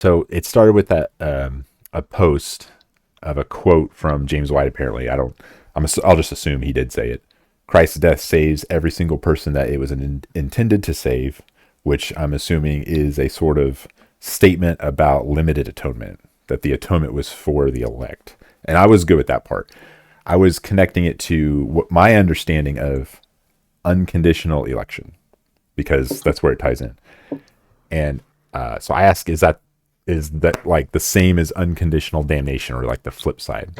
So it started with that a post of a quote from James White. Apparently, I'll just assume he did say it. Christ's death saves every single person that it was intended to save, which I'm assuming is a sort of statement about limited atonement, that the atonement was for the elect. And I was good with that part. I was connecting it to what my understanding of unconditional election, because that's where it ties in. And so I ask, is that like the same as unconditional damnation, or like the flip side?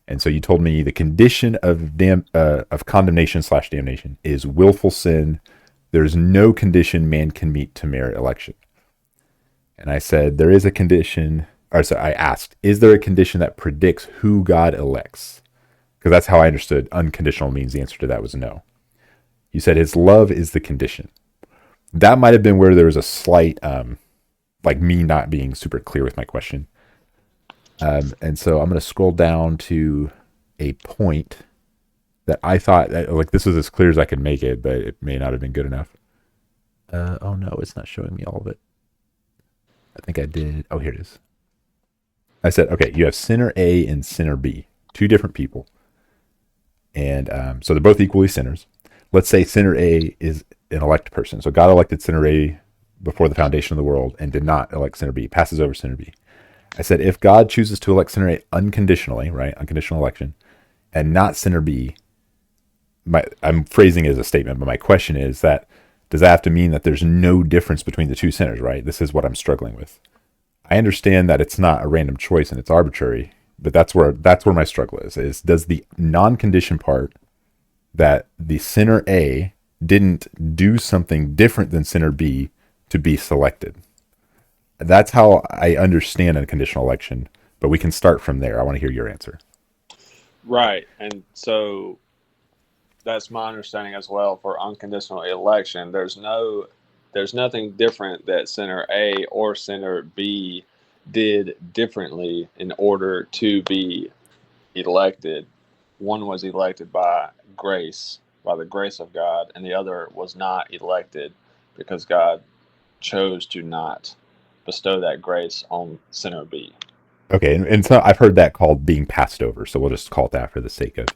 And so you told me the condition of condemnation slash damnation is willful sin. There's no condition man can meet to merit election. And I said there is a condition, or so I asked, is there a condition that predicts who God elects? Because that's how I understood unconditional means. The answer to that was no. You said his love is the condition. That might have been where there was a slight, like me not being super clear with my question. And so I'm going to scroll down to a point that I thought like this was as clear as I could make it, but it may not have been good enough. Oh no, it's not showing me all of it. I think I did. Oh, here it is. I said, okay, you have sinner A and sinner B, two different people. And so they're both equally sinners. Let's say sinner A is an elect person. So God elected sinner A before the foundation of the world and did not elect sinner B, passes over sinner B. I said, if God chooses to elect sinner A unconditionally, right, unconditional election, and not sinner B, I'm phrasing it as a statement, but my question is that, does that have to mean that there's no difference between the two sinners, right? This is what I'm struggling with. I understand that it's not a random choice and it's arbitrary, but that's where my struggle is does the non-condition part, that the sinner A didn't do something different than sinner B to be selected? That's how I understand unconditional election, but we can start from there. I want to hear your answer. Right. And so that's my understanding as well for unconditional election. There's nothing different that sinner A or sinner B did differently in order to be elected. One was elected by grace, by the grace of God, and the other was not elected because God chose to not bestow that grace on sinner B. Okay, and so I've heard that called being passed over, so we'll just call it that for the sake of.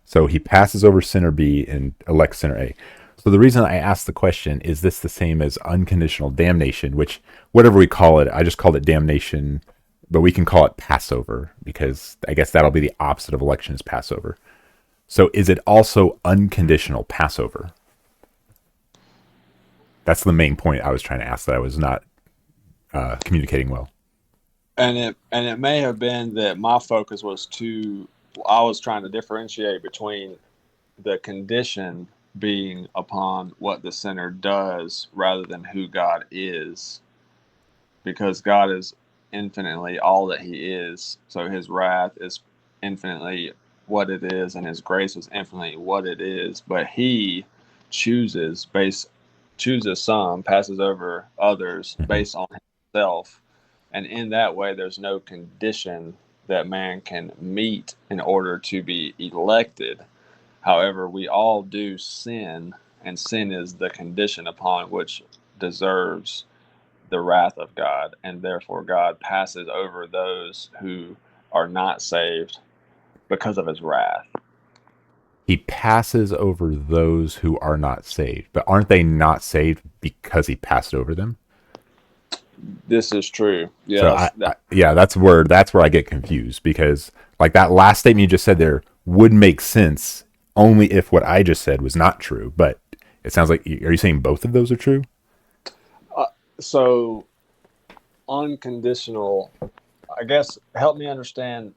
So he passes over sinner B and elects sinner A. So the reason I asked the question, is this the same as unconditional damnation, which, whatever we call it, I just called it damnation, but we can call it Passover, because I guess that'll be the opposite of election is Passover. So is it also unconditional Passover? That's the main point I was trying to ask, that I was not communicating well. And it may have been that my focus was I was trying to differentiate between the condition being upon what the sinner does rather than who God is, because God is infinitely all that he is. So his wrath is infinitely what it is, and his grace is infinitely what it is. But he chooses some, passes over others based on himself. And in that way, there's no condition that man can meet in order to be elected. However, we all do sin, and sin is the condition upon which deserves the wrath of God, and therefore God passes over those who are not saved because of his wrath. He passes over those who are not saved, but aren't they not saved because he passed over them? This is true. So Yes. that's where I get confused, because like that last statement you just said there would make sense only if what I just said was not true. But it sounds like, are you saying both of those are true? So unconditional, I guess, help me understand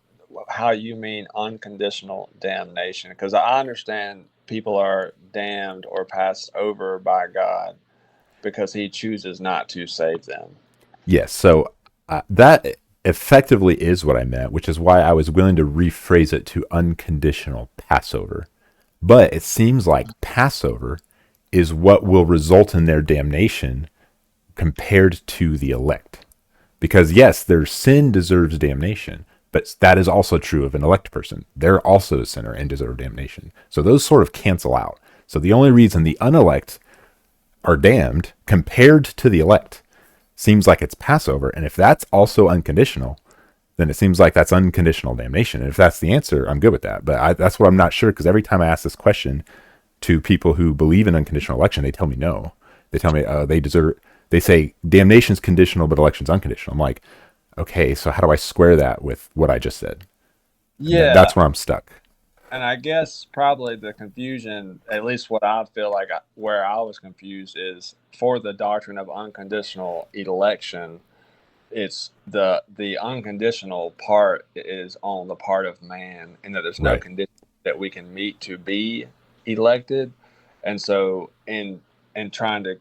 how you mean unconditional damnation, because I understand people are damned or passed over by God because he chooses not to save them. Yes. So that effectively is what I meant, which is why I was willing to rephrase it to unconditional Passover. But it seems like Passover is what will result in their damnation compared to the elect. Because yes, their sin deserves damnation, but that is also true of an elect person. They're also a sinner and deserve damnation. So those sort of cancel out. So the only reason the unelect are damned compared to the elect seems like it's Passover. And if that's also unconditional, then it seems like that's unconditional damnation. And if that's the answer, I'm good with that. But that's what I'm not sure, because every time I ask this question to people who believe in unconditional election, they tell me no. They tell me they deserve. They say damnation's conditional, but election's unconditional. I'm like, okay, so how do I square that with what I just said? And Yeah, that's where I'm stuck. and I guess probably the confusion, at least what I feel like where I was confused, is for the doctrine of unconditional election. It's the unconditional part is on the part of man, and that there's no Right. condition that we can meet to be elected. And so, in trying to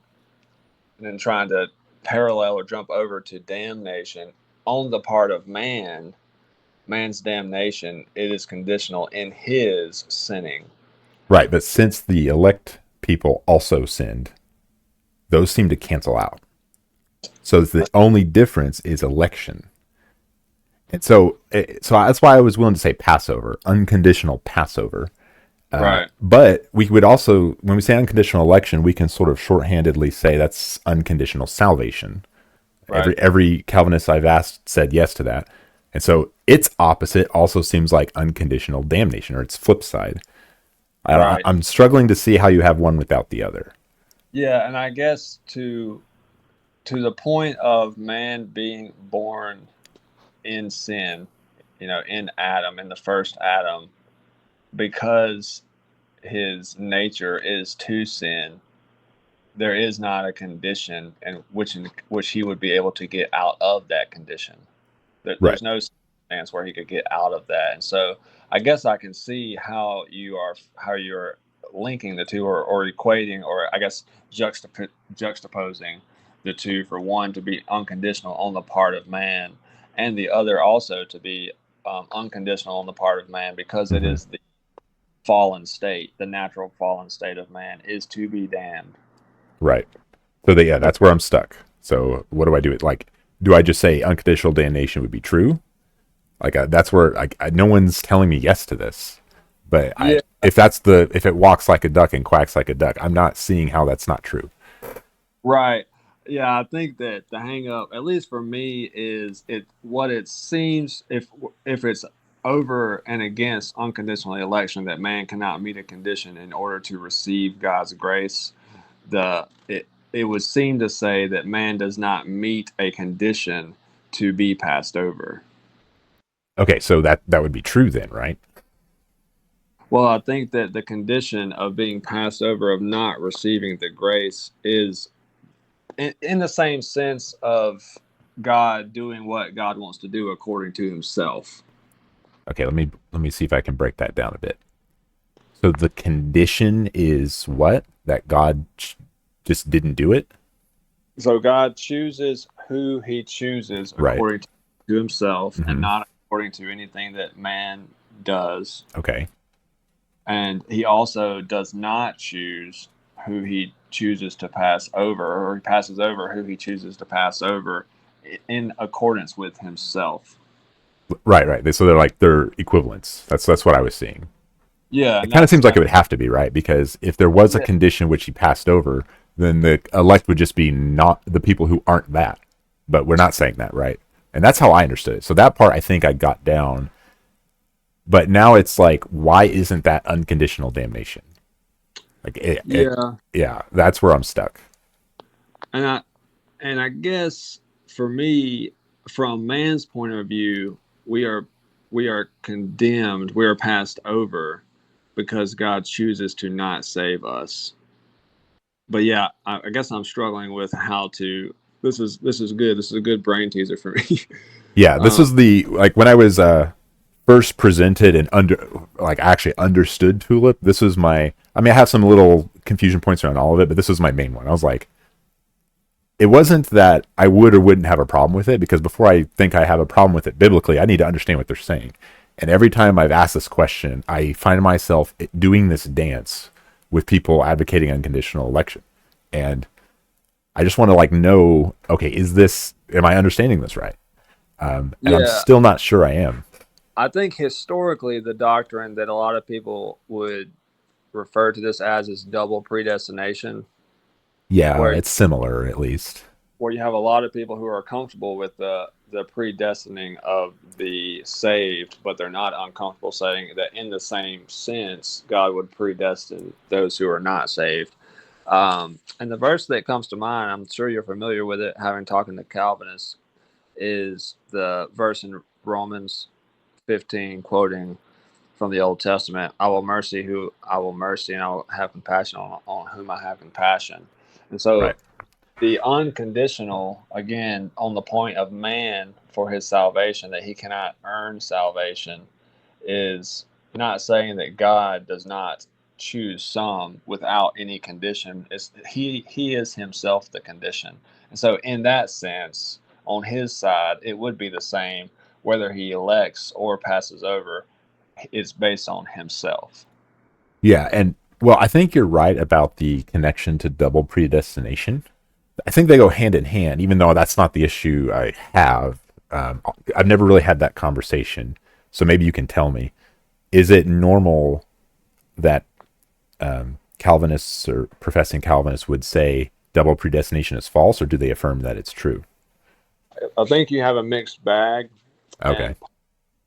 parallel or jump over to damnation on the part of man, man's damnation, it is conditional in his sinning. Right. But since the elect people also sinned, those seem to cancel out. So the only difference is election. And so that's why I was willing to say Passover, unconditional Passover. Right, But we would also, when we say unconditional election, we can sort of shorthandedly say that's unconditional salvation. right, Every Calvinist I've asked said yes to that. And so its opposite also seems like unconditional damnation, or its flip side. right. I'm struggling to see how you have one without the other. Yeah, and I guess to the point of man being born in sin, in Adam, in the first Adam, because his nature is to sin, there is not a condition in which he would be able to get out of that condition. Right. There's no circumstance where he could get out of that. And so I guess I can see how you're linking the two, or equating, or I guess juxtaposing the two, for one to be unconditional on the part of man, and the other also to be unconditional on the part of man, because it Mm-hmm. is the fallen state, the natural fallen state of man is to be damned. Right. Yeah, that's where I'm stuck. So what do I do? Like, do I just say unconditional damnation would be true? Like, that's where no one's telling me yes to this. But Yeah, if it walks like a duck and quacks like a duck, I'm not seeing how that's not true. right. Yeah, I think that the hang up, at least for me, is what it seems, if it's over and against unconditional election, that man cannot meet a condition in order to receive God's grace. It would seem to say that man does not meet a condition to be passed over. Okay, so that would be true then, right? Well, I think that the condition of being passed over, of not receiving the grace, is in the same sense of God doing what God wants to do according to himself. Okay, let me see if I can break that down a bit. So the condition is what? That God just didn't do it? So God chooses who he chooses Right. according to himself, and Mm-hmm. not according to anything that man does. Okay. And he also does not choose who he chooses to pass over, or he passes over who he chooses to pass over in accordance with himself. Right, right. So they're equivalents. That's what I was seeing. Yeah, It and kind of that's seems like it would have to be, right? Because if there was a yeah, condition which he passed over, then the elect would just be not the people who aren't that. But we're not saying that, right? And that's how I understood it. So that part I think I got down. But now it's like, why isn't that unconditional damnation? Like, yeah. yeah, that's where I'm stuck. And I guess for me, from man's point of view, we are we are condemned, we are passed over because God chooses to not save us. But yeah, I guess I'm struggling with how to. This is good. This is a good brain teaser for me. Yeah, this um, is the like when I was first presented and I actually understood tulip. This was my. I mean, I have some little confusion points around all of it, but this was my main one. I was like, it wasn't that I would or wouldn't have a problem with it, because before I think I have a problem with it biblically, I need to understand what they're saying. And every time I've asked this question, I find myself doing this dance with people advocating unconditional election. And I just want to like know, okay, am I understanding this right? And I'm yeah, still not sure I am. I think historically the doctrine that a lot of people would refer to this as is double predestination, Yeah, where it's similar at least. where you have a lot of people who are comfortable with the predestining of the saved, but they're not uncomfortable saying that in the same sense God would predestine those who are not saved. And the verse that comes to mind, I'm sure you're familiar with it, having talking to Calvinists, is the verse in Romans 15, quoting from the Old Testament: "I will mercy who I will mercy, and I will have compassion on whom I have compassion." And so Right. the unconditional, again, on the point of man for his salvation, that he cannot earn salvation, is not saying that God does not choose some without any condition. He is himself the condition. And so in that sense, on his side, it would be the same whether he elects or passes over. It's based on himself. Yeah, and well, I think you're right about the connection to double predestination. I think they go hand in hand, even though that's not the issue I have. I've never really had that conversation, so maybe you can tell me: is it normal that Calvinists or professing Calvinists would say double predestination is false, or do they affirm that it's true? I think you have a mixed bag, Okay. and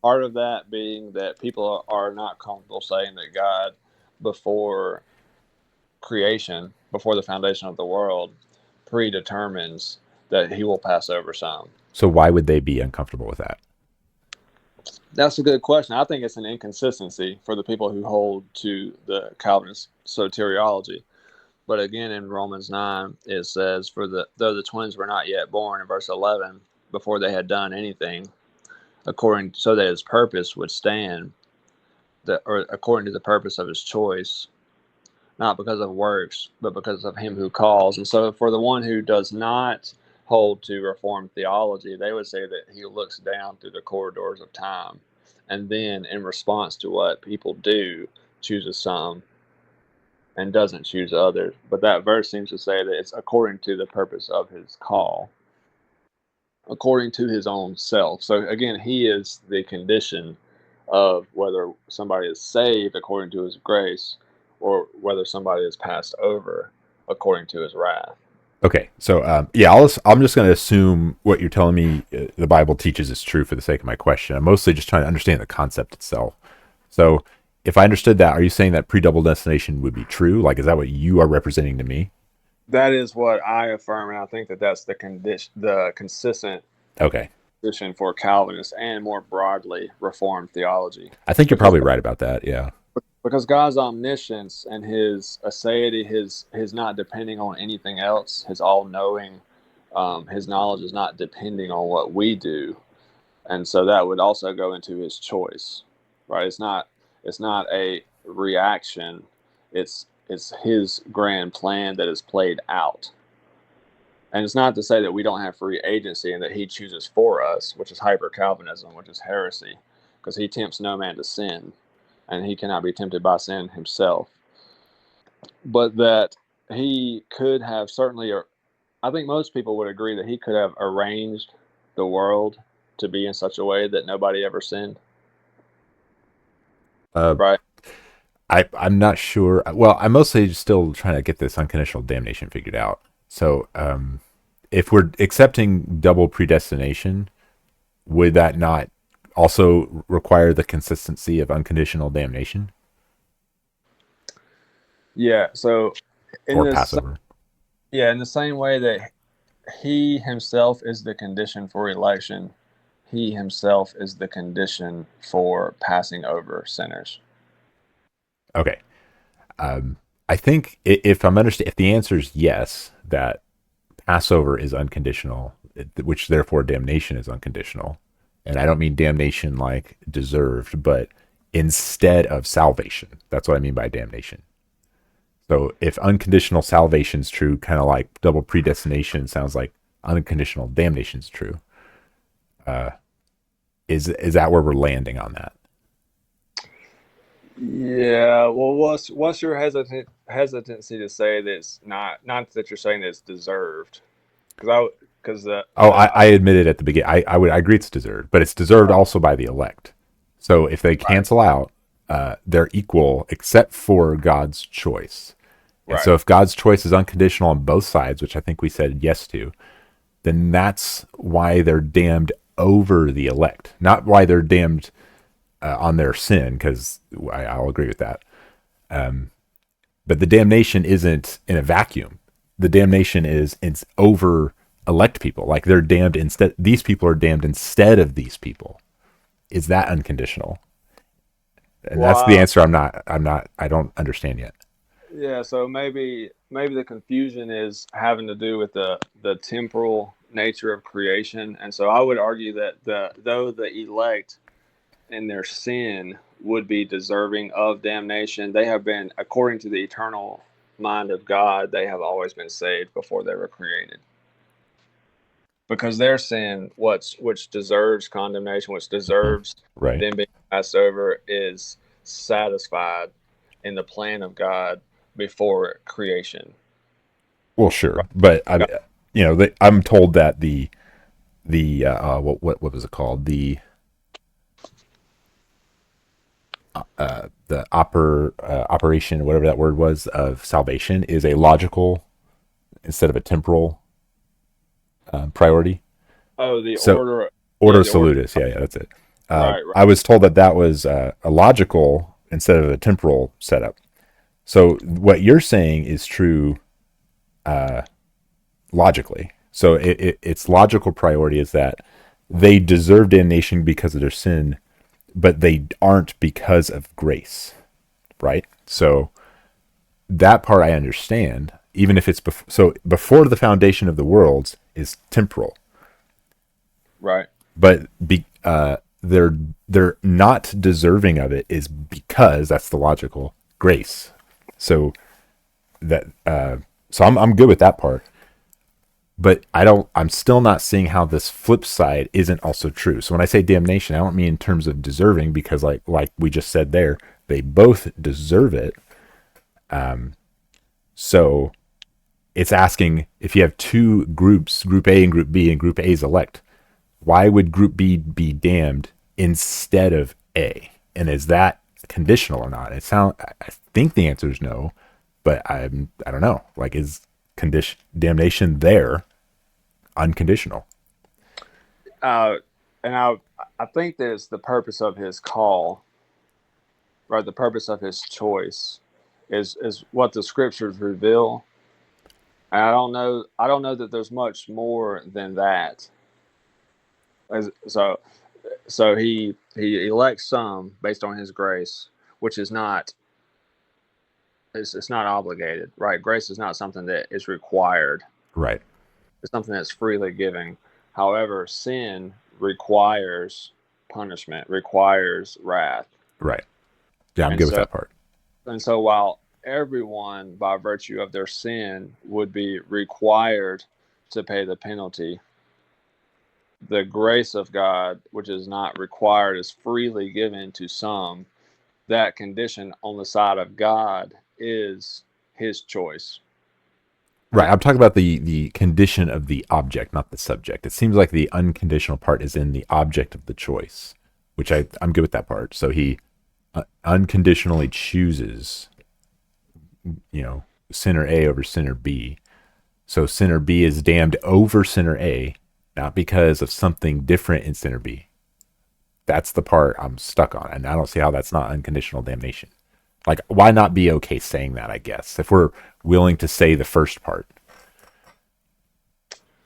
part of that being that people are not comfortable saying that God, before creation, before the foundation of the world, predetermines that he will pass over some. So why would they be uncomfortable with that? That's a good question. I think it's an inconsistency for the people who hold to the Calvinist soteriology. But again, in Romans 9, it says, "For though the twins were not yet born," in verse 11, "before they had done anything, according so that his purpose would stand, or according to the purpose of his choice, not because of works, but because of him who calls." And so, for the one who does not hold to Reformed theology, they would say that he looks down through the corridors of time, and then, in response to what people do, chooses some and doesn't choose others. But that verse seems to say that it's according to the purpose of his call, according to his own self. So again, he is the condition of whether somebody is saved according to his grace, or whether somebody is passed over according to his wrath. Okay, so yeah, I'm just going to assume what you're telling me the Bible teaches is true for the sake of my question. I'm mostly just trying to understand the concept itself. So, if I understood that, are you saying that pre-double destination would be true? Like, is that what you are representing to me? That is what I affirm, and I think that that's the condition, the consistent Okay, position for Calvinists and more broadly Reformed theology, I think you're because probably right about that. Yeah. God's omniscience and his aseity, his not depending on anything else, his all knowing, his knowledge is not depending on what we do, and so that would also go into his choice, right? It's not a reaction. It's his grand plan that is played out. And it's not to say that we don't have free agency and that he chooses for us, which is hyper Calvinism, which is heresy, because he tempts no man to sin, and he cannot be tempted by sin himself. But that he could have certainly, or I think most people would agree that he could have arranged the world to be in such a way that nobody ever sinned, Uh, right? I'm not sure. Well, I'm mostly still trying to get this unconditional damnation figured out. So, if we're accepting double predestination, would that not also require the consistency of unconditional damnation Yeah. So in or this, Passover? yeah, in the same way that he himself is the condition for election, he himself is the condition for passing over sinners. Okay. Um, I think if I'm understand, if the answer is yes, that Passover is unconditional, which therefore damnation is unconditional, and I don't mean damnation like deserved, but instead of salvation. That's what I mean by damnation. So if unconditional salvation is true, kind of like double predestination sounds like unconditional damnation is true. Uh, is that where we're landing on that? Yeah. Well, what's your hesitancy to say that it's not that you're saying that it's deserved? Because Oh, I admitted at the beginning. I agree it's deserved, but it's deserved also by the elect. So if they right, cancel out, they're equal except for God's choice. And right, so if God's choice is unconditional on both sides, which I think we said yes to, then that's why they're damned over the elect, not why they're damned on their sin, because I'll agree with that. But the damnation isn't in a vacuum. The damnation is it's over elect people. Like they're damned instead. These people are damned instead of these people. Is that unconditional? And that's the Well, answer. I don't understand yet. yeah. So maybe the confusion is having to do with the temporal nature of creation, and so I would argue that though the elect in their sin would be deserving of damnation, they have been, according to the eternal mind of God, they have always been saved before they were created. Because their sin, which deserves condemnation, which deserves Right. them being passed over, is satisfied in the plan of God before creation. Well, sure, but I'm told that what was it called, the operation, whatever that word was, of salvation is a logical instead of a temporal priority. Oh, the So order, yeah, order the order, salutis, yeah, that's it. right, right. I was told that that was a logical instead of a temporal setup. So what you're saying is true logically. So its logical priority is that they deserve damnation because of their sin, but they aren't because of grace, right? So that part I understand, even if it's so before the foundation of the worlds is temporal, Right. but they're not deserving of it is because that's the logical grace. So that so I'm good with that part. But I'm still not seeing how this flip side isn't also true. So when I say damnation, I don't mean in terms of deserving, because like we just said there, they both deserve it. So it's asking, if you have two groups, group A and group B, and group A is elect, why would group B be damned instead of A? And is that conditional or not? I think the answer is no, but I don't know. Like, is damnation there unconditional? Uh, and I think that it's the purpose of his call, right? The purpose of his choice is what the scriptures reveal. And I don't know that there's much more than that. So he elects some based on his grace, which is not it's not obligated, right? Grace is not something that is required. Right. It's something that's freely given. However, sin requires punishment, requires wrath. Right. Yeah, I'm And good with so that part. while everyone by virtue of their sin would be required to pay the penalty, the grace of God, which is not required, is freely given to some. That condition on the side of God is his choice. Right. I'm talking about the condition of the object, not the subject. It seems like the unconditional part is in the object of the choice, which I'm good with that part. So he unconditionally chooses, sinner A over sinner B. So sinner B is damned over sinner A, not because of something different in sinner B. That's the part I'm stuck on, and I don't see how that's not unconditional damnation. Like, why not be okay saying that, I guess, if we're willing to say the first part?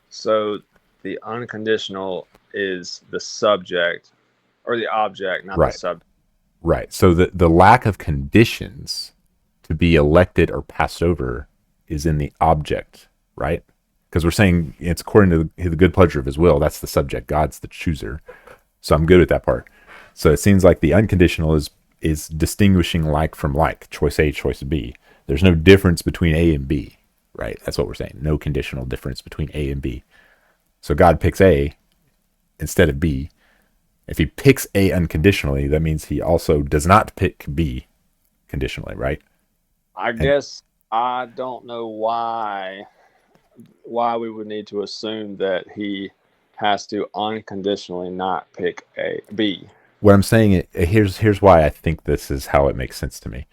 So the unconditional is the subject or the object, not the Right. subject. Right. So the lack of conditions to be elected or passed over is in the object, right? Because we're saying it's according to the good pleasure of his will. That's the subject. God's the chooser. So I'm good with that part. So it seems like the unconditional is distinguishing like from like, choice A, choice B. There's no difference between A and B, right? That's what we're saying. No conditional difference between A and B. So God picks A instead of B. If he picks A unconditionally, that means he also does not pick B conditionally, right? I And guess I don't know why we would need to assume that he has to unconditionally not pick A B. what I'm saying, here's why I think this is how it makes sense to me.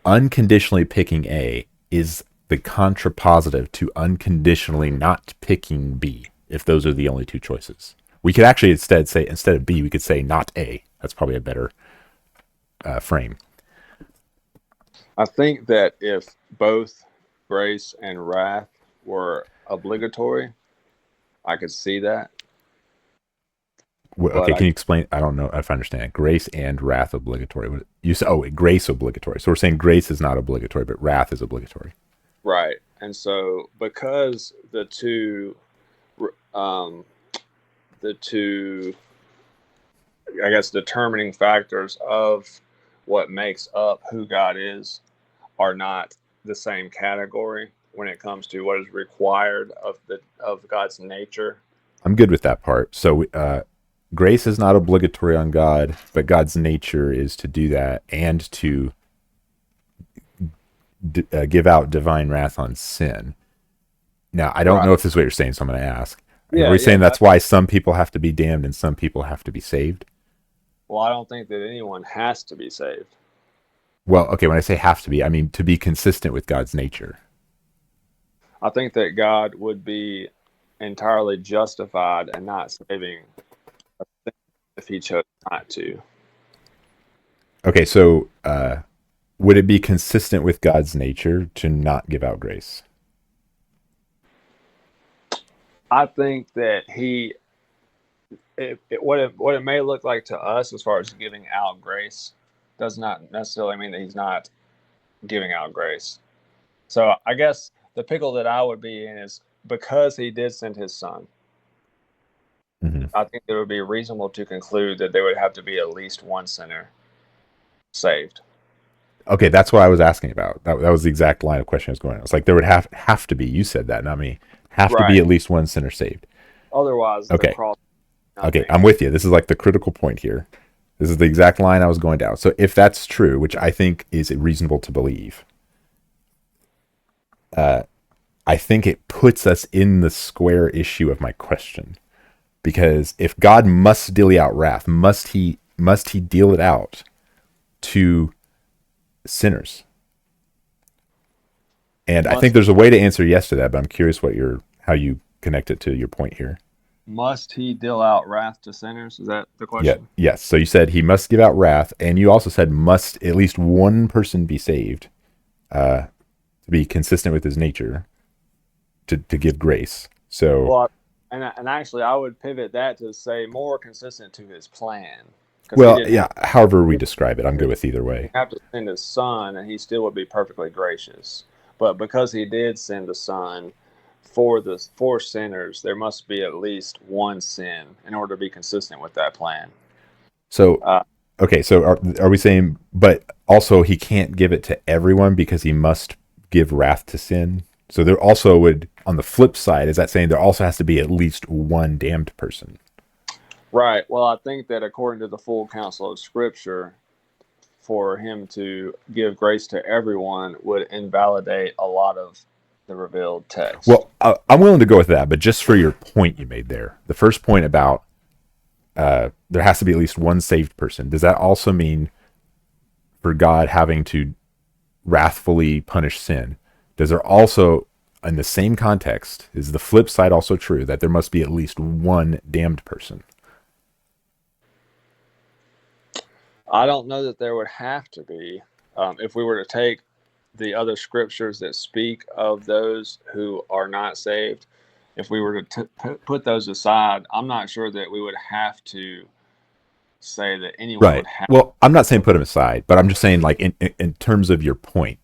Unconditionally picking A is the contrapositive to unconditionally not picking B if those are the only two choices. We could actually instead say, instead of B, we could say not A. That's probably a better frame. I think that if both grace and wrath were obligatory, I could see that. But Okay, can you explain? I don't know if I understand. Grace and wrath obligatory. You say, oh, grace obligatory. So we're saying grace is not obligatory, but wrath is obligatory. right, and so because um, the two, I guess, determining factors of what makes up who God is are not the same category when it comes to what is required of God's nature. I'm good with that part. So grace is not obligatory on God, but God's nature is to do that and to give out divine wrath on sin. Now, I don't Right. know if this is what you're saying, so I'm going to ask. Are Yeah, we yeah. saying that's why some people have to be damned and some people have to be saved? Well, I don't think that anyone has to be saved. Well, okay, when I say have to be, I mean to be consistent with God's nature. I think that God would be entirely justified in not saving if he chose not to. Okay, so would it be consistent with God's nature to not give out grace? I think that what it may look like to us as far as giving out grace does not necessarily mean that he's not giving out grace. So I guess the pickle that I would be in is because he did send his son. Mm-hmm. I think it would be reasonable to conclude that there would have to be at least one sinner saved. Okay, that's what I was asking about. That was the exact line of question I was going on. It's like there would have to be. You said that, not me. Have to be Right. at least one sinner saved. Otherwise, the Okay, cross. okay, Nothing. I'm with you. This is like the critical point here. This is the exact line I was going down. So if that's true, which I think is reasonable to believe, I think it puts us in the square issue of my question. Because if God must deal out wrath, must he deal it out to sinners? And I think Must there's a way to answer yes to that, but I'm curious how you connect it to your point here. must he deal out wrath to sinners? Is that the Yeah, question? yes. So you said he must give out wrath, and you also said must at least one person be saved to be consistent with his nature to give grace. So, Well, and actually, I would pivot that to say more consistent to his plan, because he well, didn't yeah. However we describe it, I'm good with either way. have to send his son, and he still would be perfectly gracious. But because he did send the son for sinners, there must be at least one sin in order to be consistent with that plan. So, Uh, okay. So are we saying, but also he can't give it to everyone because he must give wrath to sin? So there also would, on the flip side, is that saying there also has to be at least one damned person? right. Well, I think that according to the full counsel of Scripture, for him to give grace to everyone would invalidate a lot of the revealed text. Well, I'm willing to go with that, but just for your point you made there, the first point about there has to be at least one saved person. Does that also mean for God having to wrathfully punish sin? Does there also, in the same context, is the flip side also true that there must be at least one damned person? I don't know that there would have to be. If we were to take the other scriptures that speak of those who are not saved, if we were to put those aside, I'm not sure that we would have to say that anyone Right. would have. Well, I'm not saying put him aside, but I'm just saying, like, in terms of your point.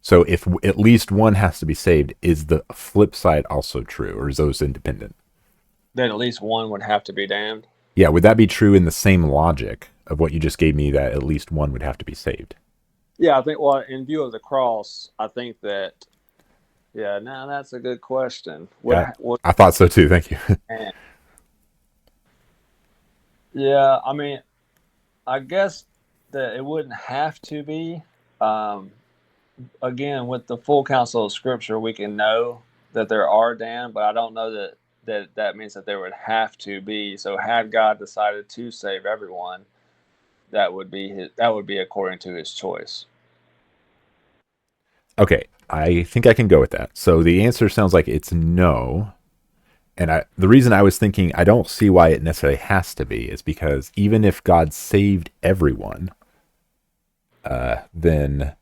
So if at least one has to be saved, is the flip side also true, or is those independent? That at least one would have to be damned. Yeah, would that be true in the same logic of what you just gave me that at least one would have to be saved? Yeah, I think. Well, in view of the cross, I think that. Yeah, now that's a good question. Yeah, Would I thought so too. Thank you. Yeah, I mean, I guess that it wouldn't have to be. Um, Again, with the full counsel of Scripture, we can know that there are damned, but I don't know that means that there would have to be. So, had God decided to save everyone, that would be according to His choice. Okay, I think I can go with that. So the answer sounds like it's no. And the reason I was thinking I don't see why it necessarily has to be is because even if God saved everyone, then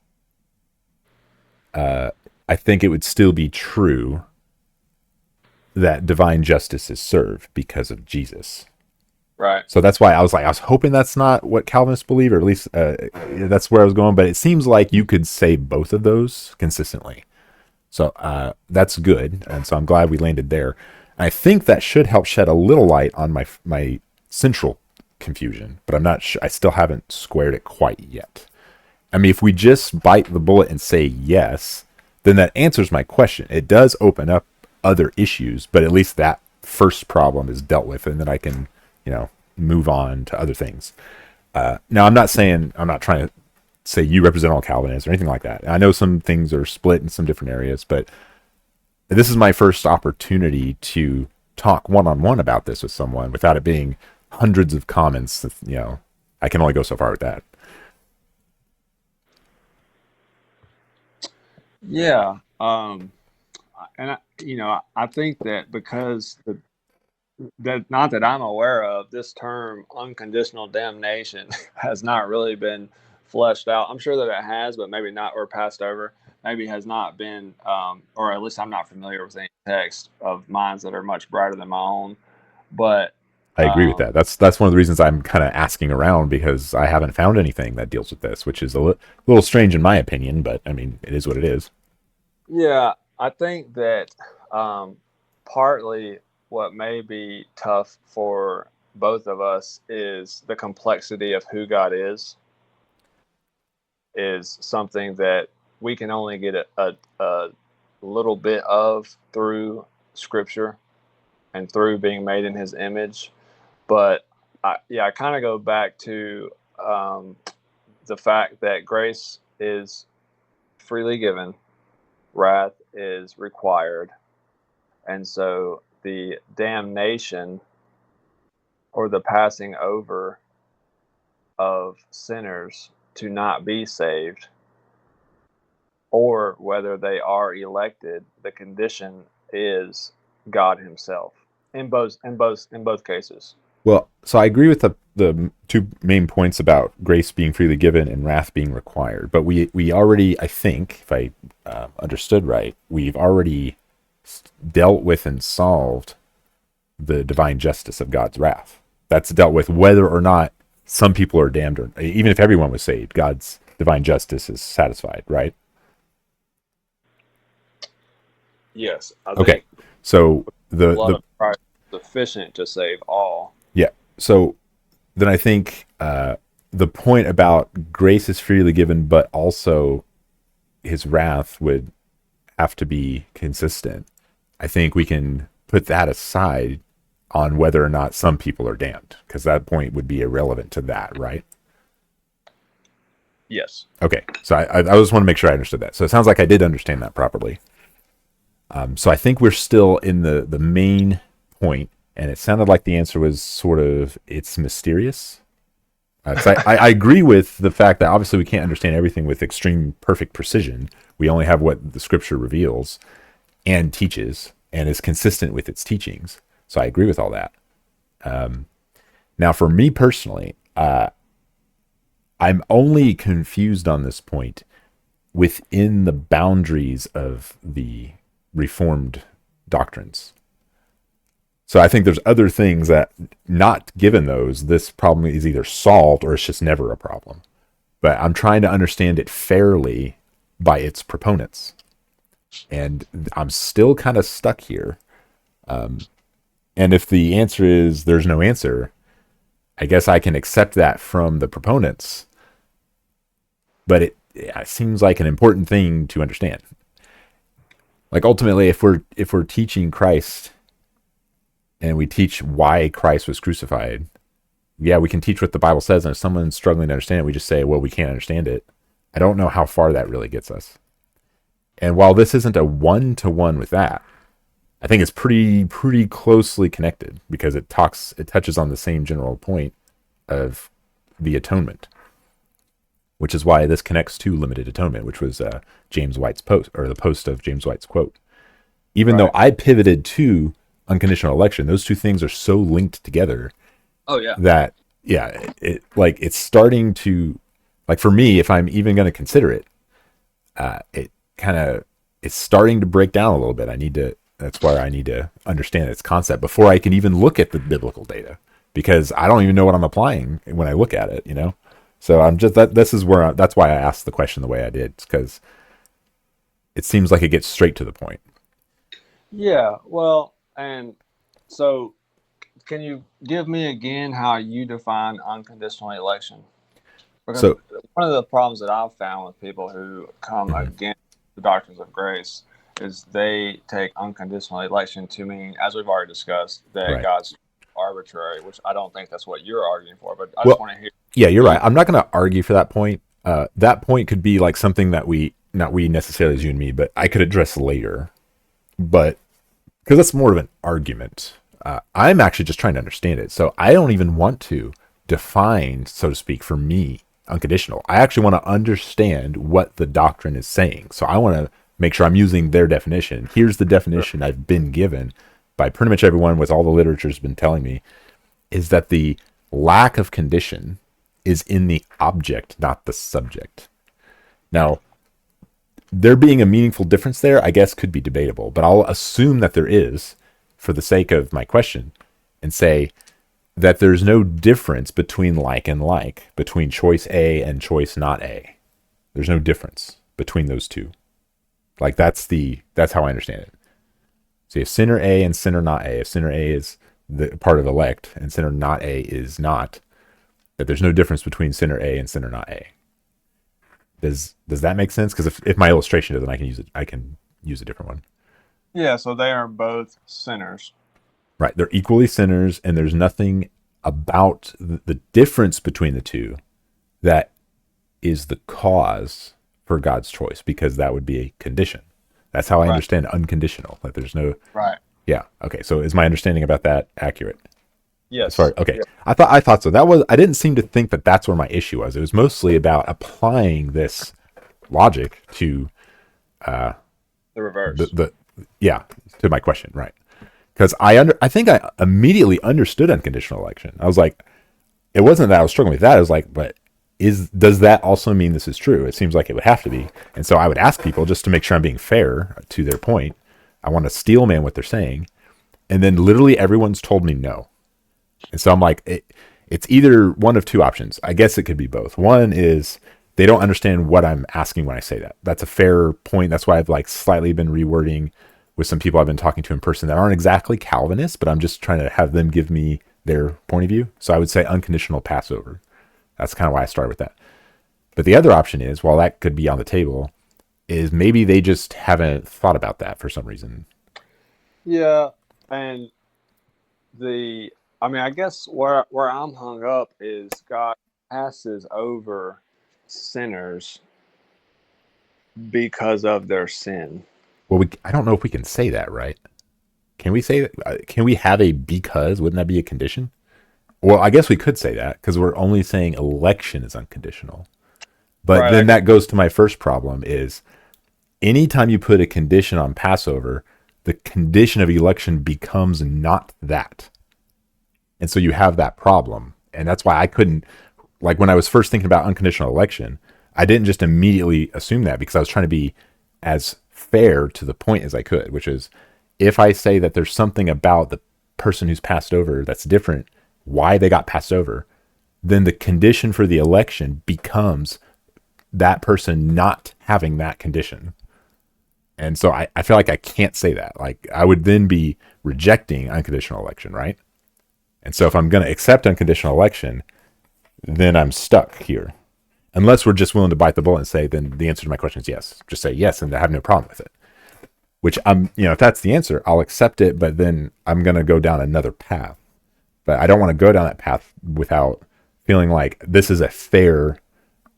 I think it would still be true that divine justice is served because of Jesus. Right. So that's why I was hoping that's not what Calvinists believe, or at least that's where I was going. But it seems like you could say both of those consistently. So that's good, and so I'm glad we landed there. And I think that should help shed a little light on my central confusion, but I'm not sure. I still haven't squared it quite yet. I mean, if we just bite the bullet and say yes, then that answers my question. It does open up other issues, but at least that first problem is dealt with, and then I can, move on to other things. Now, I'm not trying to say you represent all Calvinists or anything like that. I know some things are split in some different areas, but this is my first opportunity to talk one-on-one about this with someone without it being hundreds of comments. I can only go so far with that. Yeah. And I think that because that not that I'm aware of, this term unconditional damnation has not really been fleshed out. I'm sure that it has, but maybe not, or passed over. Maybe has not been, or at least I'm not familiar with any text of minds that are much brighter than my own. But I agree with that. That's one of the reasons I'm kind of asking around, because I haven't found anything that deals with this, which is a little strange in my opinion, but I mean, it is what it is. yeah, I think that partly what may be tough for both of us is the complexity of who God is something that we can only get a little bit of through Scripture and through being made in His image. But I kind of go back to the fact that grace is freely given, wrath is required, and so the damnation or the passing over of sinners to not be saved, or whether they are elected, the condition is God Himself in both cases. Well, so I agree with the two main points about grace being freely given and wrath being required. But we already, I think, if I understood right, we've already dealt with and solved the divine justice of God's wrath. That's dealt with whether or not some people are damned, or even if everyone was saved, God's divine justice is satisfied, right? Yes, I Okay, think so the the blood the of Christ is sufficient to save all. yeah, so then I think the point about grace is freely given, but also his wrath would have to be consistent. I think we can put that aside on whether or not some people are damned, because that point would be irrelevant to that, right? Yes. Okay, so I just want to make sure I understood that. So it sounds like I did understand that properly. So I think we're still in the main point, and it sounded like the answer was sort of it's mysterious. 'Cause I agree with the fact that obviously we can't understand everything with extreme perfect precision. We only have what the Scripture reveals and teaches, and is consistent with its teachings. So I agree with all that. Now, for me personally, I'm only confused on this point within the boundaries of the Reformed doctrines. So I think there's other things that, not given those, this problem is either solved or it's just never a problem. But I'm trying to understand it fairly by its proponents. And I'm still kind of stuck here. And if the answer is there's no answer, I guess I can accept that from the proponents. But it seems like an important thing to understand. Like ultimately, if we're teaching Christ and we teach why Christ was crucified, yeah, we can teach what the Bible says. And if someone's struggling to understand it, we just say, well, we can't understand it. I don't know how far that really gets us. And while this isn't a one-to-one with that, I think it's pretty closely connected, because it touches on the same general point of the atonement. which is why this connects to limited atonement, which was James White's post, or the post of James White's quote. Even though Right. I pivoted to unconditional election, those two things are so linked together Oh yeah. that, yeah, it's starting to, like, for me, if I'm even going to consider it, it kind of, it's starting to break down a little bit. That's where I need to understand its concept before I can even look at the biblical data, because I don't even know what I'm applying when I look at it. So I'm just, this is where, that's why I asked the question the way I did, because it seems like it gets straight to the point. Yeah. Well, and so can you give me again how you define unconditional election? Because So, one of the problems that I've found with people who come mhm, against the doctrines of grace is they take unconditional election to mean, as we've already discussed, that right. God's arbitrary, which I don't think that's what you're arguing for. But I just Well, want to hear yeah, you're you. right. I'm not going to argue for that point. That point could be like something that not we necessarily as you and me, but I could address later. But because that's more of an argument, I'm actually just trying to understand it. So I don't even want to define, so to speak, for me, unconditional. I actually want to understand what the doctrine is saying. So I want to make sure I'm using their definition. Here's the definition I've been given by pretty much everyone, with all the literature's been telling me, is that the lack of condition is in the object, not the subject. Now, there being a meaningful difference there, I guess, could be debatable, but I'll assume that there is for the sake of my question and say that there's no difference between like and like, between choice A and choice not A. There's no difference between those two. Like that's how I understand it. So you have sinner A and sinner not A. If sinner A is the part of elect and sinner not A is not, that there's no difference between sinner A and sinner not A. Does that make sense? Because if my illustration doesn't, I can use it. I can use a different one. Yeah, so they are both sinners. Right? They're equally sinners, and there's nothing about the difference between the two that is the cause for God's choice, because that would be a condition. That's how I Right. understand unconditional. Like there's no, Right. yeah. Okay. So is my understanding about that accurate? As far, Yes. okay, Yeah. I thought so. That was, I didn't seem to think that that's where my issue was. It was mostly about applying this logic to The the reverse. the yeah, to my question, right? Because I think I immediately understood unconditional election. I was like, it wasn't that I was struggling with that. I was like, but does that also mean this is true? It seems like it would have to be. And so I would ask people just to make sure I'm being fair to their point. I want to steel man what they're saying, and then literally everyone's told me no. And so I'm like, it's either one of two options. I guess it could be both. One is they don't understand what I'm asking when I say that. That's a fair point. That's why I've like slightly been rewording with some people I've been talking to in person that aren't exactly Calvinists, but I'm just trying to have them give me their point of view. So I would say unconditional Passover. That's kind of why I started with that. But the other option is, while that could be on the table, is maybe they just haven't thought about that for some reason. Yeah, and the I mean, I guess where I'm hung up is God passes over sinners because of their sin. Well, I don't know if we can say that, right? Can we say that? Can we have a because? Wouldn't that be a condition? Well, I guess we could say that because we're only saying election is unconditional. But Right. then that goes to my first problem is anytime you put a condition on Passover, the condition of election becomes not that. And so you have that problem. And that's why I couldn't, like, when I was first thinking about unconditional election, I didn't just immediately assume that, because I was trying to be as fair to the point as I could, which is if I say that there's something about the person who's passed over that's different, why they got passed over, then the condition for the election becomes that person not having that condition. And so I feel like I can't say that. Like I would then be rejecting unconditional election, right? And so if I'm going to accept unconditional election, then I'm stuck here. Unless we're just willing to bite the bullet and say, then the answer to my question is yes. Just say yes, and I have no problem with it. Which if that's the answer, I'll accept it, but then I'm going to go down another path. But I don't want to go down that path without feeling like this is a fair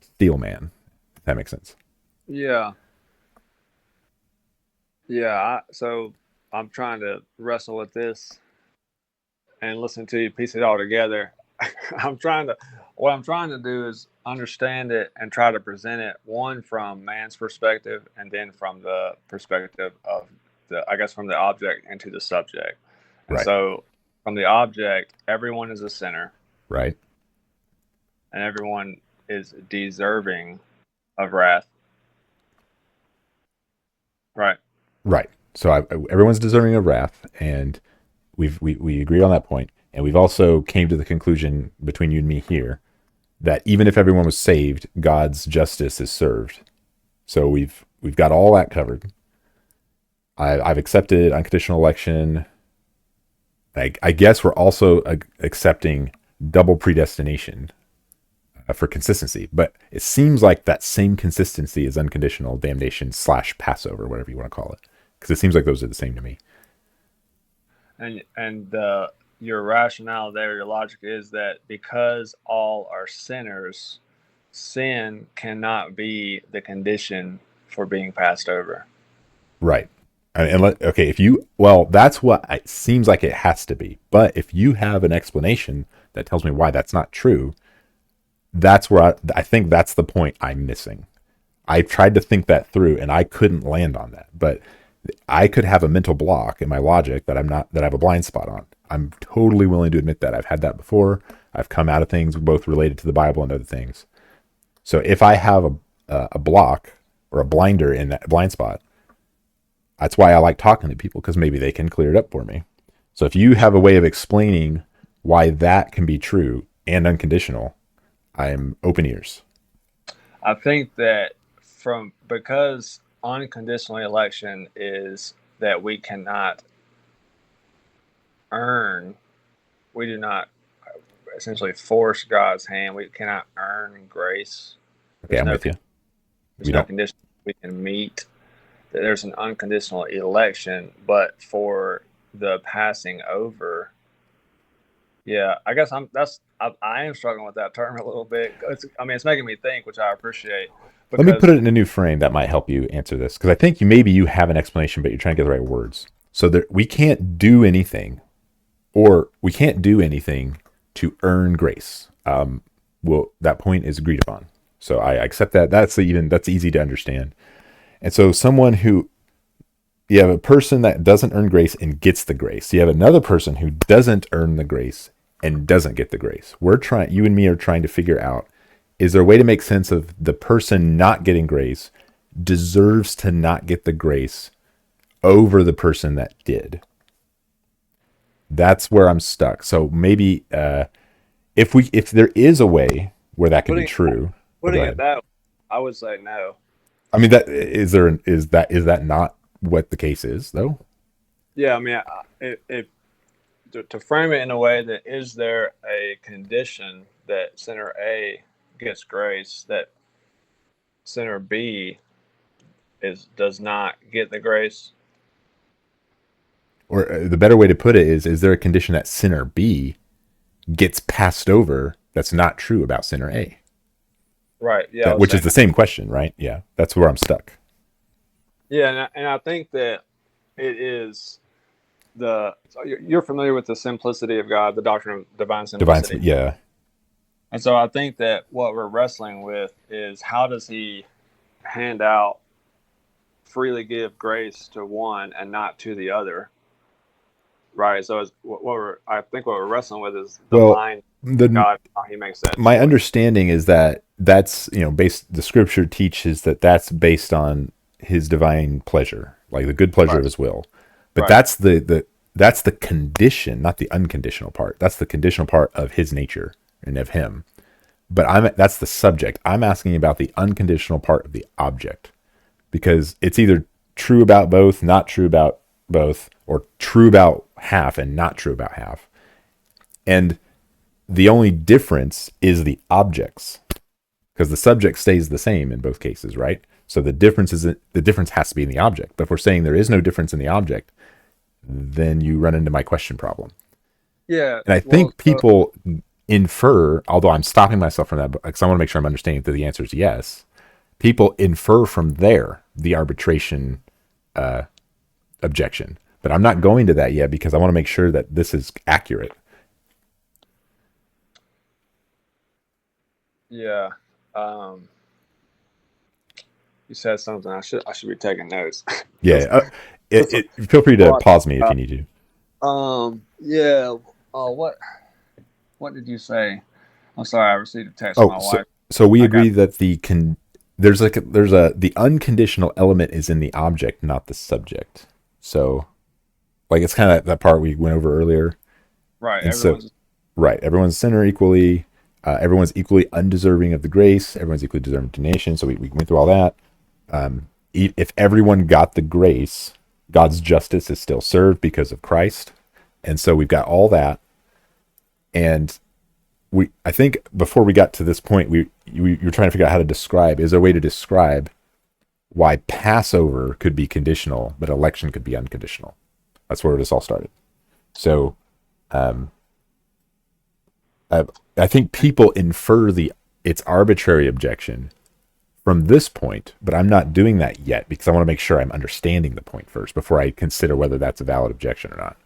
steel man. If that makes sense. Yeah. Yeah. So I'm trying to wrestle with this and listen to you piece it all together. I'm trying to. What I'm trying to do is understand it and try to present it, one from man's perspective and then from the perspective of I guess from the object into the subject. And Right. so from the object, everyone is a sinner Right. and everyone is deserving of wrath. Right. Right. So everyone's deserving of wrath, and we agree on that point, and we've also came to the conclusion between you and me here that even if everyone was saved, God's justice is served. So we've got all that covered. I've accepted unconditional election. I guess we're also accepting double predestination for consistency, but it seems like that same consistency is unconditional damnation / Passover, whatever you want to call it, because it seems like those are the same to me. And your rationale there, your logic is that because all are sinners, sin cannot be the condition for being passed over. Right. Okay, that's what it seems like it has to be. But if you have an explanation that tells me why that's not true, that's where I think that's the point I'm missing. I tried to think that through and I couldn't land on that. But I could have a mental block in my logic that I have a blind spot on. I'm totally willing to admit that. I've had that before. I've come out of things both related to the Bible and other things. So if I have a block or a blinder in that blind spot, that's why I like talking to people, because maybe they can clear it up for me. So if you have a way of explaining why that can be true and unconditional, I am open ears. I think that because unconditional election is that we cannot earn, we do not essentially force God's hand. We cannot earn grace. Okay, I'm with you. There's no condition we can meet. There's an unconditional election, but for the passing over, yeah, I guess I am struggling with that term a little bit. It's making me think, which I appreciate. Let me put it in a new frame that might help you answer this, because I think maybe you have an explanation, but you're trying to get the right words. So we can't do anything, or we can't do anything to earn grace. That point is agreed upon. So I accept that. That's easy to understand. And so you have a person that doesn't earn grace and gets the grace. You have another person who doesn't earn the grace and doesn't get the grace. You and me are trying to figure out, is there a way to make sense of the person not getting grace deserves to not get the grace over the person that did? That's where I'm stuck. So maybe if there is a way where that can be true, putting it that way, I would say no. I mean, is that not what the case is, though? Yeah, I mean, to frame it in a way that, is there a condition that sinner A gets grace that sinner B does not get the grace? Or the better way to put it is there a condition that sinner B gets passed over that's not true about sinner A? Right. Yeah. Which is the same question, right? Yeah. That's where I'm stuck. Yeah, and I think that it is you're familiar with the simplicity of God, the doctrine of divine simplicity. Yeah. And so I think that what we're wrestling with is, how does he freely give grace to one and not to the other? Right. So I think what we're wrestling with is the mind of God, how he makes that. My understanding is that that's, the scripture teaches that that's based on his divine pleasure, like the good pleasure of his will. But that's the condition, not the unconditional part. That's the conditional part of his nature and of him. But that's the subject. I'm asking about the unconditional part of the object, because it's either true about both, not true about both, or true about half and not true about half. And the only difference is the objects, because the subject stays the same in both cases, right? So the difference has to be in the object. But if we're saying there is no difference in the object, then you run into my question problem. Yeah. And I think people infer, although I'm stopping myself from that because I want to make sure I'm understanding that the answer is yes. People infer from there the arbitration objection. But I'm not going to that yet, because I want to make sure that this is accurate. Yeah. Um, you said something. I should be taking notes. Yeah. Just, just Feel free a to lot. pause me if you need to. Yeah. What did you say? I'm sorry. I received a text from Oh, my so wife. so we I got agree that the unconditional element is in the object, not the subject. So like it's kind of that part we went over earlier. right. And so Everyone's right, everyone's a sinner equally. Everyone's equally undeserving of the grace. Everyone's equally deserving of donation. So we went through all that. If everyone got the grace, God's justice is still served because of Christ. And so we've got all that. And I think before we got to this point, we were trying to figure out how to describe. Is there a way to describe why Passover could be conditional, but election could be unconditional? That's where this all started. So, I think people infer its arbitrary objection from this point, but I'm not doing that yet because I want to make sure I'm understanding the point first before I consider whether that's a valid objection or not.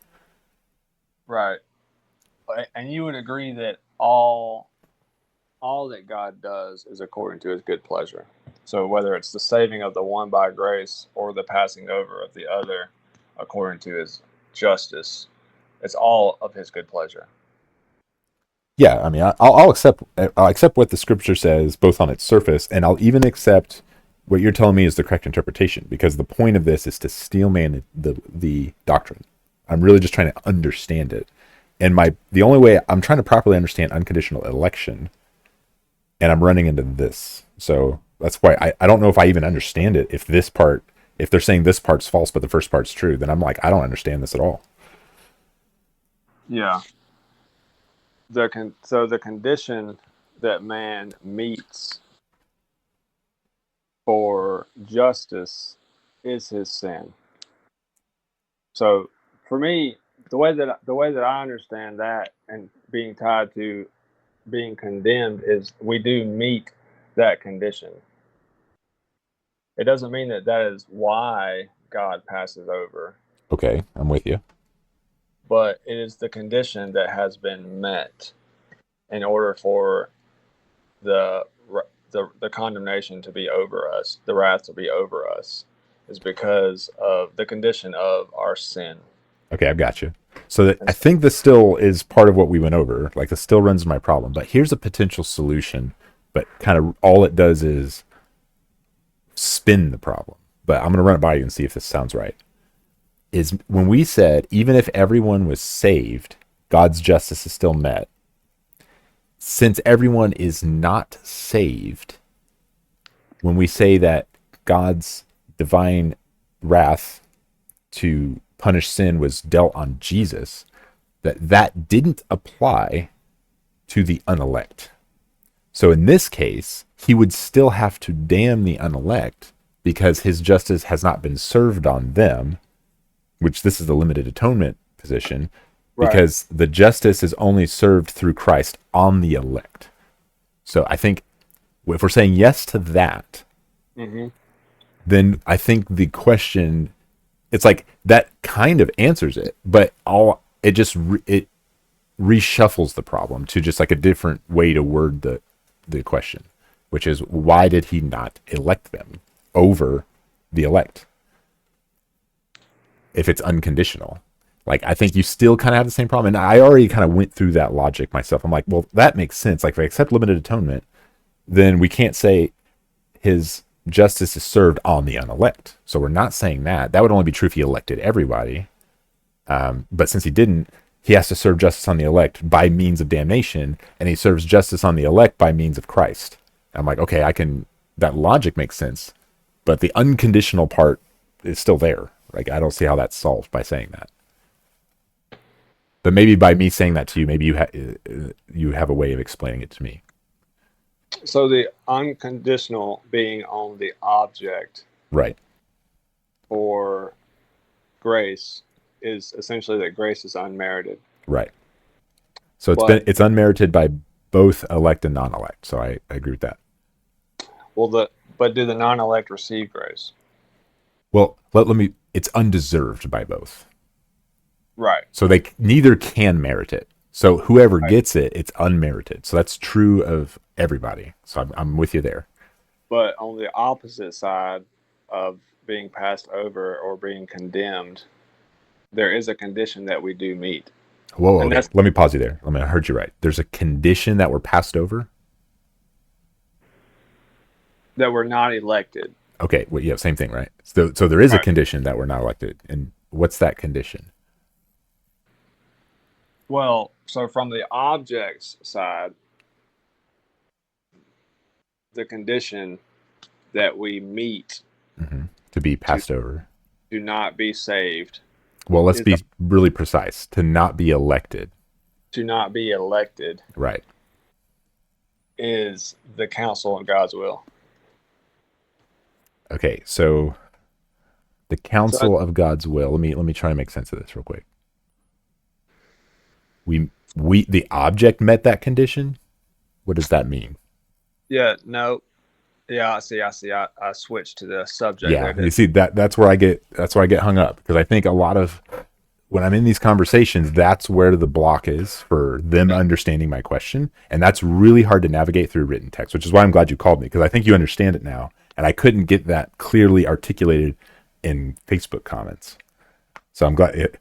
right. And you would agree that all that God does is according to his good pleasure. So whether it's the saving of the one by grace or the passing over of the other according to his justice, it's all of his good pleasure. Yeah, I mean, I'll accept what the scripture says, both on its surface, and I'll even accept what you're telling me is the correct interpretation, because the point of this is to steel man the doctrine. I'm really just trying to understand it, and the only way I'm trying to properly understand unconditional election, and I'm running into this. So that's why I don't know if I even understand it. If they're saying this part's false, but the first part's true, then I'm like, I don't understand this at all. Yeah. So the condition that man meets for justice is his sin. So for me, the way that I understand that and being tied to being condemned is we do meet that condition. It doesn't mean that that is why God passes over, Okay, I'm with you. but it is the condition that has been met in order for the the condemnation to be over us, the wrath to be over us, is because of the condition of our sin. Okay, I've got you. So And I so, think this still is part of what we went over. Like this still runs my problem, but here's a potential solution. But kind of all it does is spin the problem. But I'm going to run it by you and see if this sounds right. Is when we said even if everyone was saved, God's justice is still met. Since everyone is not saved, when we say that God's divine wrath to punish sin was dealt on Jesus, that didn't apply to the unelect. So in this case, he would still have to damn the unelect because his justice has not been served on them, which this is the limited atonement position, right. because the justice is only served through Christ on the elect. So I think if we're saying yes to that, Mm-hmm. then I think the question, it's like that kind of answers it, but it reshuffles the problem to just like a different way to word the question, which is why did he not elect them over the elect if it's unconditional? Like I think you still kind of have the same problem, and I already kind of went through that logic myself. I'm like, well, that makes sense. Like if I accept limited atonement, then we can't say his justice is served on the unelect. So we're not saying that. That would only be true if he elected everybody. But since he didn't, he has to serve justice on the elect by means of damnation, and he serves justice on the elect by means of Christ. I'm like, okay, that logic makes sense, but the unconditional part is still there. Like, I don't see how that's solved by saying that. But maybe by me saying that to you, maybe you have a way of explaining it to me. So the unconditional being on the object Right. for grace is essentially that grace is unmerited. Right. So But it's unmerited by both elect and non-elect. So I agree with that. but do the non-elect receive grace? Well, it's undeserved by both. Right. So they neither can merit it. So whoever gets it, it's unmerited. So that's true of everybody. So I'm with you there. But on the opposite side of being passed over or being condemned, there is a condition that we do meet. Whoa, And okay. that's Let me pause you there. I heard you right. There's a condition that we're passed over. that we're not elected. Okay, well, yeah, same thing, right? So there is a Right. condition that we're not elected, and what's that condition? Well, so from the object's side, the condition that we meet To be to passed over. to not be saved Well, let's is be really precise. To not be elected, to not be elected right? is the counsel of God's will. Okay, so the So counsel of God's will. Let me try and make sense of this real quick. We the object met that condition. What does that mean? yeah, no, yeah, I see. I switched to the subject there. Yeah, you Didn't see that's where I get hung up, because I think a lot of when I'm in these conversations, that's where the block is for them understanding my question, and that's really hard to navigate through written text, which is why I'm glad you called me, because I think you understand it now, and I couldn't get that clearly articulated in Facebook comments. So I'm glad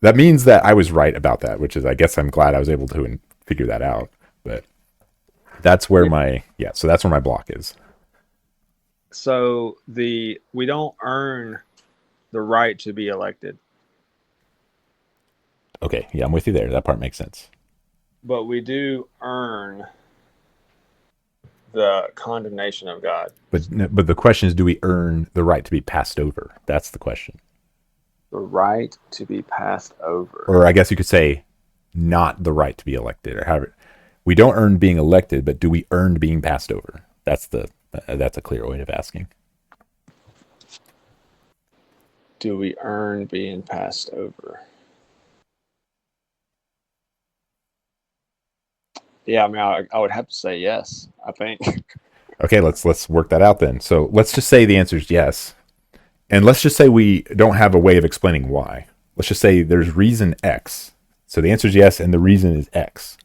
that means that I was right about that, which is I guess I'm glad I was able to figure that out. But that's where yeah. my block is. So we don't earn the right to be elected, Okay, yeah, I'm with you there. That part makes sense. but we do earn the condemnation of God. But the question is, do we earn the right to be passed over? That's the question. The right to be passed over. Or I guess you could say, not the right to be elected, or however. We don't earn being elected, but do we earn being passed over? That's a clear way of asking. Do we earn being passed over? Yeah, I mean, I would have to say yes, I think. Okay, let's work that out then. So let's just say the answer is yes, and let's just say we don't have a way of explaining why. Let's just say there's reason X. So the answer is yes, and the reason is X.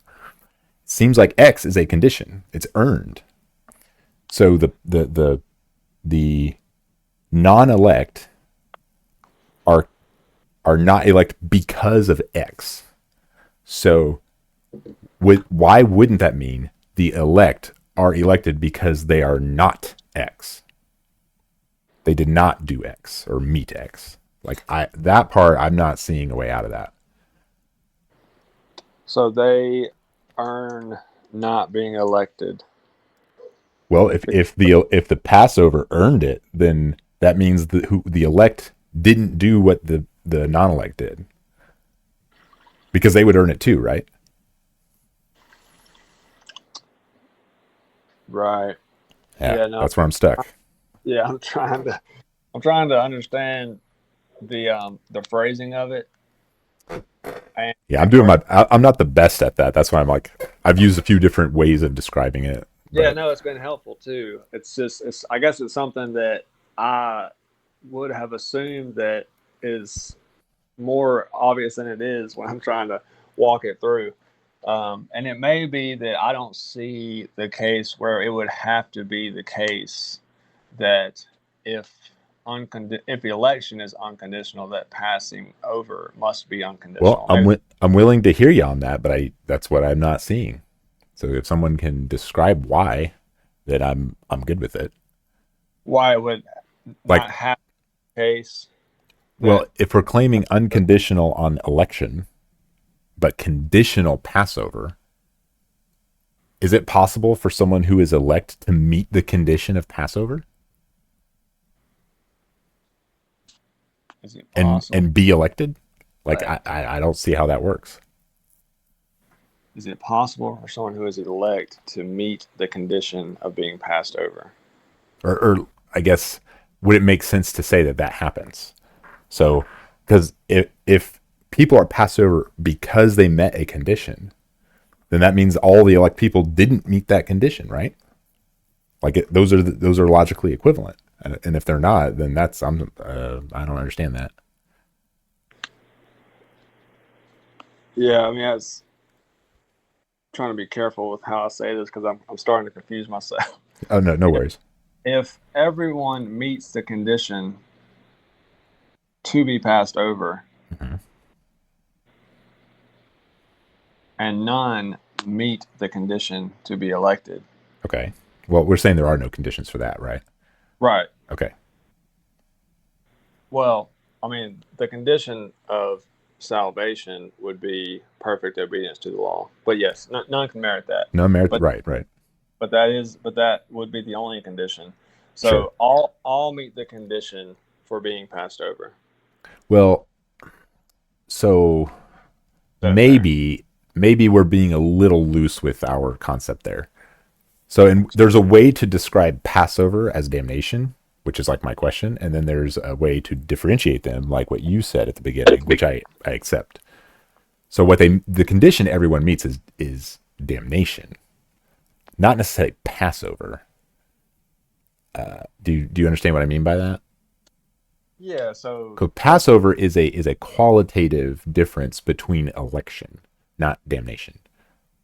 It seems like X is a condition; it's earned. So the non-elect are not elect because of X. So why wouldn't that mean the elect are elected because they are not X? They did not do X or meet X. That part, I'm not seeing a way out of that. So they earn not being elected. Well, if the Passover earned it, then that means the elect didn't do what the non-elect did, because they would earn it too, right? Right. Yeah, Yeah, no. that's where I'm stuck. Yeah, I'm trying to understand the phrasing of it. And Yeah, I'm not the best at that. That's why I've used a few different ways of describing it, yeah, but no, it's been helpful too. It's I guess it's something that I would have assumed that is more obvious than it is when I'm trying to walk it through. And it may be that I don't see the case where it would have to be the case that if if the election is unconditional, that passing over must be well, unconditional. I'm Maybe I'm willing to hear you on that, but that's what I'm not seeing. So if someone can describe why, then I'm good with it. why it would Like, not have the case well, that if we're claiming unconditional on election, but conditional Passover, is it possible for someone who is elect to meet the condition of Passover is it and possible? be elected? Like, Like, I don't see how that works. is it possible for someone who is elect to meet the condition of being passed over? Or I guess, would it make sense to say that happens? So, because if people are passed over because they met a condition, then that means all the elect people didn't meet that condition, right? Those are logically equivalent, and if they're not, then I don't understand that. Yeah, I mean, trying to be careful with how I say this because I'm starting to confuse myself. Oh no, no worries. If everyone meets the condition to be passed over, Mhm. and none meet the condition to be elected. Okay. Well, we're saying there are no conditions for that, right? Right. Okay. Well, I mean, the condition of salvation would be perfect obedience to the law. But yes, none can merit that. No merit. But Right. Right. that would be the only condition. Sure. So all meet the condition for being passed over. Well, so Is that fair? maybe we're being a little loose with our concept there. So there's a way to describe Passover as damnation, which is like my question, and then there's a way to differentiate them, like what you said at the beginning, which I accept. So the condition everyone meets is damnation, not necessarily Passover. Do you understand what I mean by that? Yeah. So Because Passover is a qualitative difference between election, not damnation.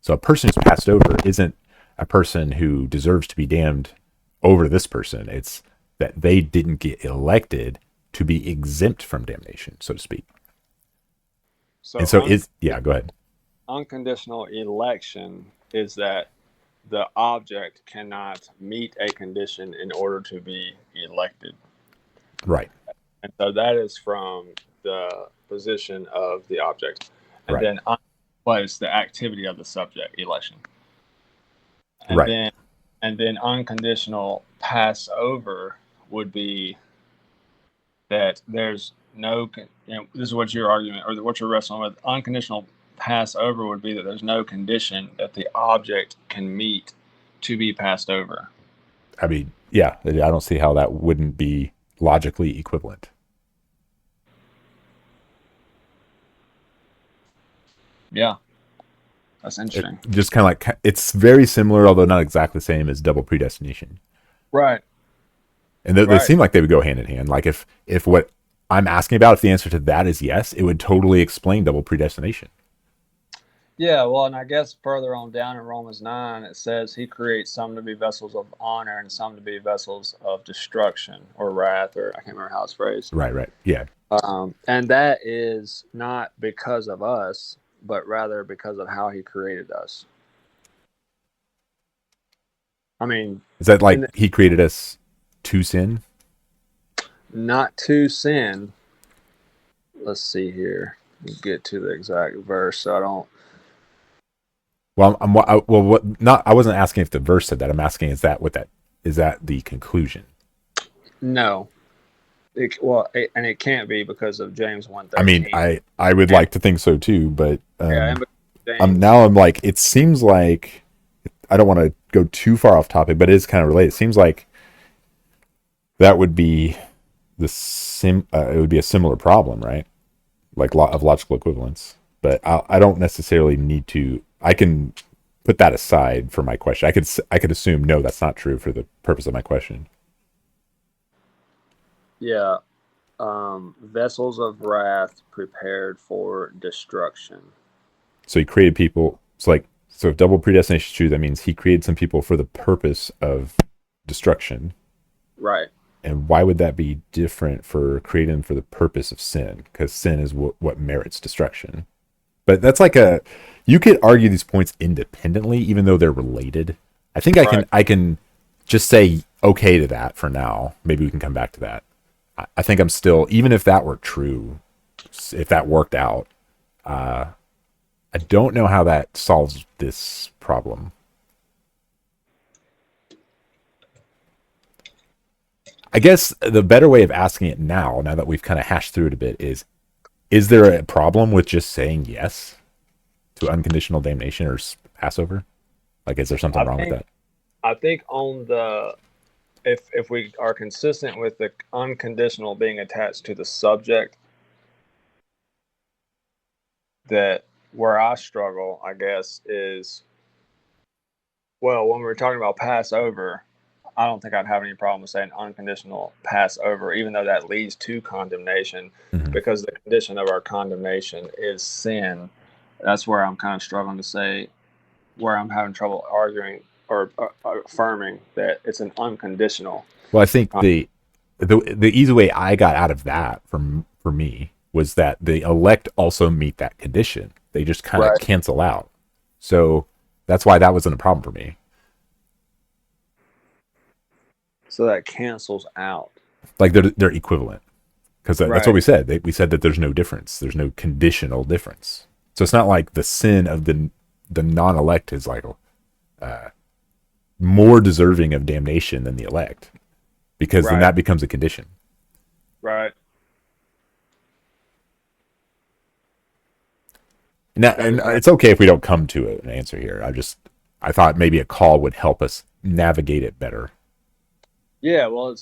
So a person who's passed over isn't a person who deserves to be damned over this person. It's that they didn't get elected to be exempt from damnation, so to speak. And so so yeah, go ahead. unconditional election is that the object cannot meet a condition in order to be elected. Right, And so that is from the position of the object. And right, then was the activity of the subject, election. And right. then unconditional Passover would be that there's no, this is what your argument or what you're wrestling with. Unconditional Passover would be that there's no condition that the object can meet to be passed over. I mean, yeah, I don't see how that wouldn't be logically equivalent. Yeah, that's It interesting. just kind of like it's very similar, although not exactly the same as double predestination. Right, And they right. seem like they would go hand in hand. Like if what I'm asking about, if the answer to that is yes, it would totally explain double predestination. Yeah, well, and I guess further on down in Romans 9, it says he creates some to be vessels of honor and some to be vessels of destruction or wrath, or I can't remember how it's phrased. Right, right. Yeah. And that is not because of us, but rather because of how he created us. I mean, Is that in like the, he created us to sin? not to sin. Let's see here. Let's get to the exact verse so I don't. Well, well, what? Not. I wasn't asking if the verse said that. I'm asking is that the conclusion? No. And it can't be because of James I mean, 1:13. I would And like to think so too, but yeah, and James. I'm like it seems like I don't want to go too far off topic, but it is kind of related. It seems like that would be it would be a similar problem, right? Like of logical equivalence. But I don't necessarily need to. I can put that aside for my question. I could assume no, that's not true for the purpose of my question. Yeah, vessels of wrath prepared for destruction. So he created people. It's like so if double predestination is true, that means he created some people for the purpose of destruction. Right. And why would that be different for creating them for the purpose of sin? Because sin is what merits destruction. But that's like you could argue these points independently, even though they're related. I think Right. I can just say okay to that for now. Maybe we can come back to that. I think I'm still, even if that were true, if that worked out, I don't know how that solves this problem. I guess the better way of asking it now that we've kind of hashed through it a bit, is there a problem with just saying yes to unconditional damnation or Passover? Like, is there something I wrong with think that? I think on the if we are consistent with the unconditional being attached to the subject, that where I struggle, I guess, is well, when we're talking about Passover, I don't think I'd have any problem with saying unconditional Passover, even though that leads to condemnation, Mm-hmm. because the condition of our condemnation is sin. That's where I'm kind of struggling to say. where I'm having trouble arguing or affirming that it's an unconditional. Well, I think Uh, the easy way I got out of that from for me was that the elect also meet that condition. They just kind of right. cancel out. So that's why that wasn't a problem for me. So that cancels out. Like they're equivalent because that's what Right. we said. We said that there's no difference. There's no conditional difference. So it's not like the sin of the non-elect is like more deserving of damnation than the elect, because then Right. that becomes a condition. Right. That And is very. it's okay if we don't come to an answer here. I thought maybe a call would help us navigate it better. Yeah. Well,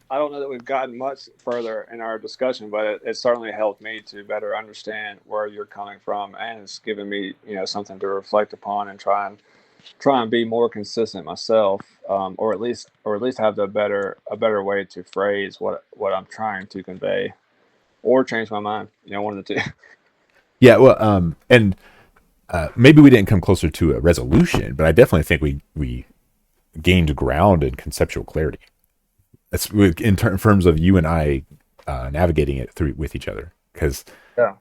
I don't know that we've gotten much further in our discussion, but it certainly helped me to better understand where you're coming from, and it's given me, something to reflect upon and try and be more consistent myself, or at least have a better way to phrase what I'm trying to convey, or change my mind. One of the two. Yeah, well, and maybe we didn't come closer to a resolution, but I definitely think we gained ground in conceptual clarity. That's in terms of you and I navigating it through with each other. Because Yeah.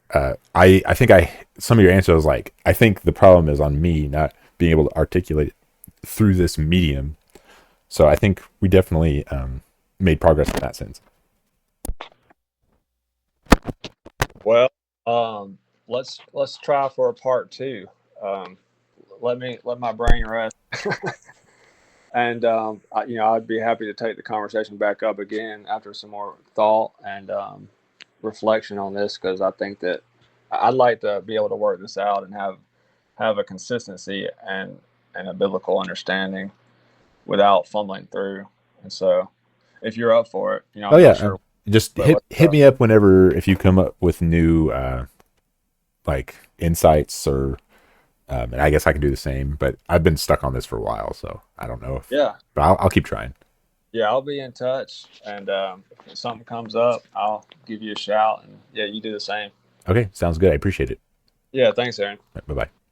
I think some of your answers was like, I think the problem is on me not being able to articulate it through this medium. So I think we definitely made progress in that sense. Well, um, let's try for a part two. Um, let my brain rest, and I'd be happy to take the conversation back up again after some more thought and reflection on this, because I think that I'd like to be able to work this out and have a consistency and a biblical understanding without fumbling through. And so, if you're up for it, Oh I'm yeah, not sure, just but hit me up whenever if you come up with new like insights or and I guess I can do the same. But I've been stuck on this for a while, so I don't know if. yeah, But I'll keep trying. yeah, I'll be in touch, and if something comes up, I'll give you a shout, and yeah, you do the same. Okay, sounds good. I appreciate it. Yeah, thanks, Aaron. Bye bye.